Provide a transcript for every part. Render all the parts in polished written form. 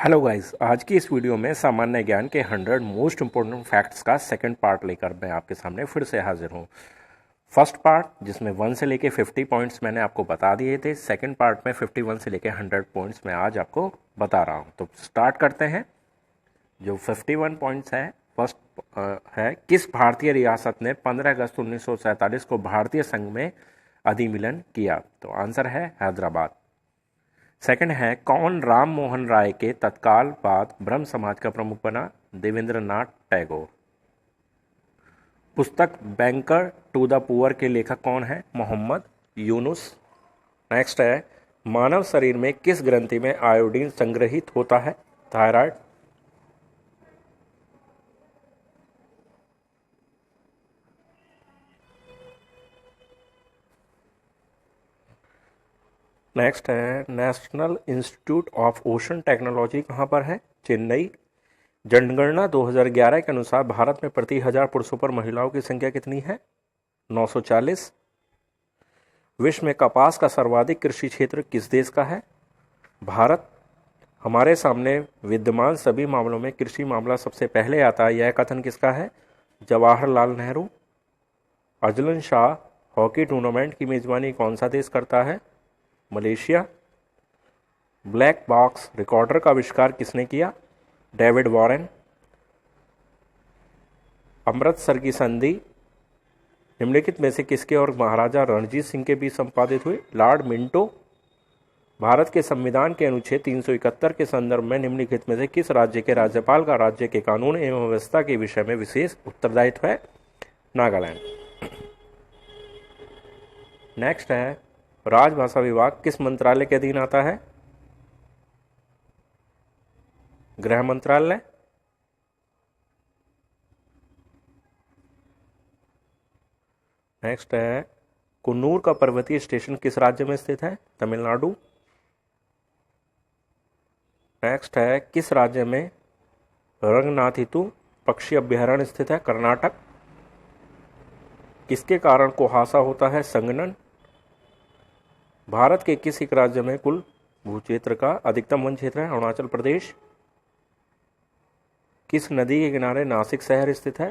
Hello guys, आज की इस वीडियो में सामान्य ज्ञान के 100 मोस्ट इम्पोर्टेंट फैक्ट्स का सेकंड पार्ट लेकर मैं आपके सामने फिर से हाजिर हूँ। फर्स्ट पार्ट जिसमें 1 से लेके 50 पॉइंट्स मैंने आपको बता दिए थे, सेकंड पार्ट में 51 से लेके 100 पॉइंट्स मैं आज आपको बता रहा हूँ। तो स्टार्ट करते हैं। जो 51 पॉइंट्स है, फर्स्ट है किस भारतीय रियासत ने 15 अगस्त 1947 को भारतीय संघ में अधिविलीन किया? तो आंसर है हैदराबाद। सेकंड है कौन राम मोहन राय के तत्काल बाद ब्रह्म समाज का प्रमुख बना? देवेंद्रनाथ टैगोर। पुस्तक बैंकर टू द पुअर के लेखक कौन है? मोहम्मद यूनुस। नेक्स्ट है मानव शरीर में किस ग्रंथि में आयोडीन संग्रहित होता है? थायराइड। नेक्स्ट है national institute of ocean technology कहाँ पर है? चेन्नई। जनगणना 2011 के अनुसार भारत में प्रति 1000 पुरुषों पर महिलाओं की संख्या कितनी है? 940। विश्व में कपास का सर्वाधिक कृषि क्षेत्र किस देश का है? भारत। हमारे सामने विद्यमान सभी मामलों में कृषि मामला सबसे पहले आता है, यह कथन किसका है? Jawaharlal Nehru. Azlan Shah hockey tournament की मेजबानी कौन सा देश करता है? मलेशिया। ब्लैक बॉक्स रिकॉर्डर का आविष्कार किसने किया? David Warren. अमृतसर की संधि निम्नलिखित में से किसके और महाराजा रणजीत सिंह के बीच संपादित हुई? Lord Minto. भारत के संविधान के अनुच्छेद 371 के संदर्भ में निम्नलिखित में से किस राज्य के राज्यपाल का राज्य के कानून एवं व्यवस्था के विषय में विशेष उत्तरदायित्व है? नागालैंड। नेक्स्ट है राजभाषा विभाग किस मंत्रालय के अधीन आता है? गृह मंत्रालय। नेक्स्ट है कुन्नूर का पर्वतीय स्टेशन किस राज्य में स्थित है? तमिलनाडु। नेक्स्ट है किस राज्य में रंगनाथितु पक्षी अभ्यारण्य स्थित है? कर्नाटक। किसके कारण कुहासा होता है? संघनन। भारत के किस एक राज्य में कुल भूक्षेत्र का अधिकतम वन क्षेत्र है? अरुणाचल प्रदेश। किस नदी के किनारे नासिक शहर स्थित है?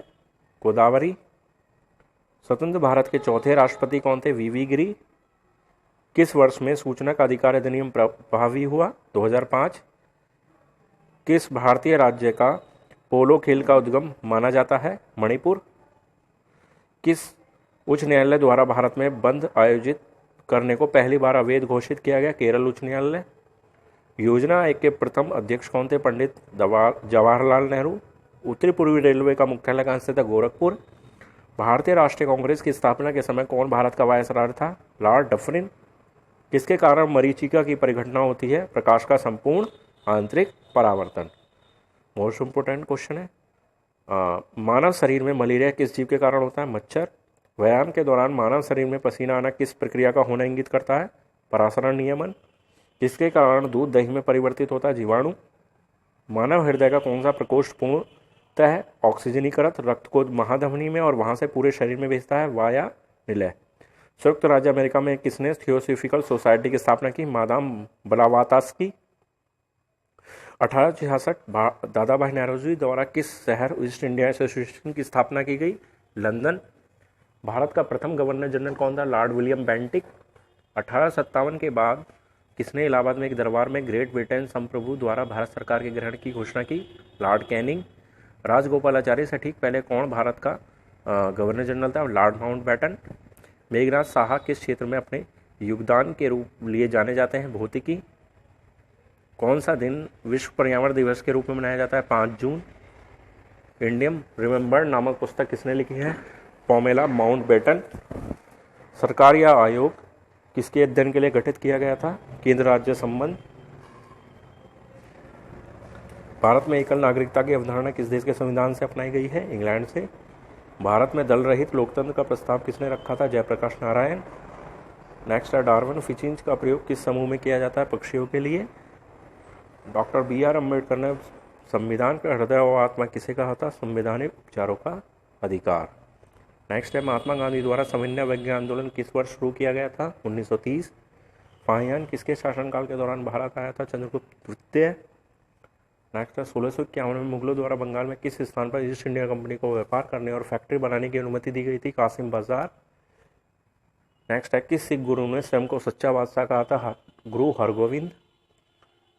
गोदावरी। स्वतंत्र भारत के चौथे राष्ट्रपति कौन थे? वीवी गिरी। किस वर्ष में सूचना का अधिकार अधिनियम प्रभावी हुआ? 2005। किस भारतीय राज्य का पोलो खेल का उद्गम माना जाता है? मणिपुर। किस उच्च न्यायालय द्वारा भारत में बंद आयोजित करने को पहली बार अवैध घोषित किया गया? केरल उच्च न्यायालय। योजना आयोग के प्रथम अध्यक्ष कौन थे? पंडित जवाहरलाल नेहरू। उत्तरी पूर्वी रेलवे का मुख्यालय कहाँ स्थित है? गोरखपुर। भारतीय राष्ट्रीय कांग्रेस की स्थापना के समय कौन भारत का वायसराय था? Lord Dufferin. किसके कारण मरीचिका की परिघटना होती है? प्रकाश का संपूर्ण आंतरिक परावर्तन। मोस्ट इंपोर्टेंट क्वेश्चन है। मानव शरीर में मलेरिया किस जीव के कारण होता है? मच्छर। व्यायाम के दौरान मानव शरीर में पसीना आना किस प्रक्रिया का होना इंगित करता है? परासरण नियमन। जिसके कारण दूध दही में परिवर्तित होता है? जीवाणु। मानव हृदय का कौन सा प्रकोष्ठ पूर्णतः ऑक्सीजनीकृत रक्त को महाधमनी में और वहां से पूरे शरीर में भेजता है? वाया निलय। संयुक्त राज्य अमेरिका में किसने थियोसॉफिकल सोसाइटी की स्थापना की? Madame Blavatsky. 1866 दादा भाई नौरोजी द्वारा किस शहर ईस्ट इंडिया एसोसिएशन की स्थापना की गई? लंदन। भारत का प्रथम गवर्नर जनरल कौन था? Lord William Bentinck. 1857 के बाद किसने इलाहाबाद में एक दरबार में ग्रेट ब्रिटेन संप्रभु द्वारा भारत सरकार के ग्रहण की घोषणा की? Lord Canning. राजगोपालाचारी से ठीक पहले कौन भारत का गवर्नर जनरल था? Lord Mountbatten. मेघनाथ साहा किस क्षेत्र में अपने योगदान के रूप लिए जाने जाते हैं? भौतिकी। कौन सा दिन विश्व पर्यावरण दिवस के रूप में मनाया जाता है? 5 जून। इंडियन रिमेंबर्ड नामक पुस्तक किसने लिखी है? Pamela Mountbatten. सरकार या आयोग किसके अध्ययन के लिए गठित किया गया था? केंद्र राज्य संबंध। भारत में एकल नागरिकता की अवधारणा किस देश के संविधान से अपनाई गई है? इंग्लैंड से। भारत में दल रहित लोकतंत्र का प्रस्ताव किसने रखा था? जयप्रकाश नारायण। नेक्स्ट है डार्विन फिचिंज का प्रयोग किस समूह में किया जाता है? पक्षियों के लिए। डॉक्टर BR अम्बेडकर ने संविधान का हृदय और आत्मा किसे कहा था? संवैधानिक उपचारों का अधिकार। नेक्स्ट है महात्मा गांधी द्वारा सविनय अवज्ञा आंदोलन किस वर्ष शुरू किया गया था? 1930। फाहियान किसके शासनकाल के दौरान भारत आया था? चंद्रगुप्त द्वितीय। नेक्स्ट है 1651 में मुगलों द्वारा बंगाल में किस स्थान पर ईस्ट इंडिया कंपनी को व्यापार करने और फैक्ट्री बनाने की अनुमति दी गई थी? कासिम बाजार। नेक्स्ट है किस सिख गुरु ने स्वयं को सच्चा बादशाह कहा था? गुरु हरगोविंद।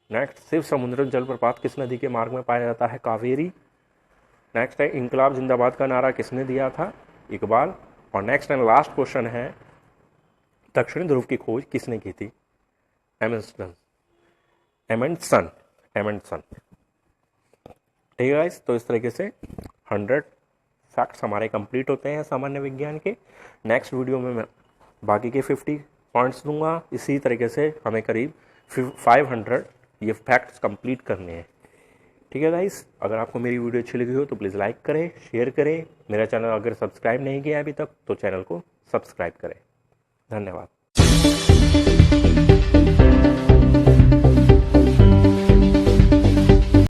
नेक्स्ट शिव समुद्र जलप्रपात किस नदी के मार्ग में पाया जाता है? कावेरी। नेक्स्ट है इंकलाब जिंदाबाद का नारा किसने दिया था? इकबाल। और नेक्स्ट एंड लास्ट क्वेश्चन है दक्षिणी ध्रुव की खोज किसने की थी? एमंडसन। ठीक है गाइस, तो इस तरीके से 100 फैक्ट्स हमारे कंप्लीट होते हैं सामान्य विज्ञान के। नेक्स्ट वीडियो में मैं बाकी के 50 पॉइंट्स दूंगा। इसी तरीके से हमें करीब 500 ये फैक्ट्स कंप्लीट करने हैं। ठीक है गाइस, अगर आपको मेरी वीडियो अच्छी लगी हो तो प्लीज़ लाइक करें, शेयर करें। मेरा चैनल अगर सब्सक्राइब नहीं किया अभी तक तो चैनल को सब्सक्राइब करें। धन्यवाद।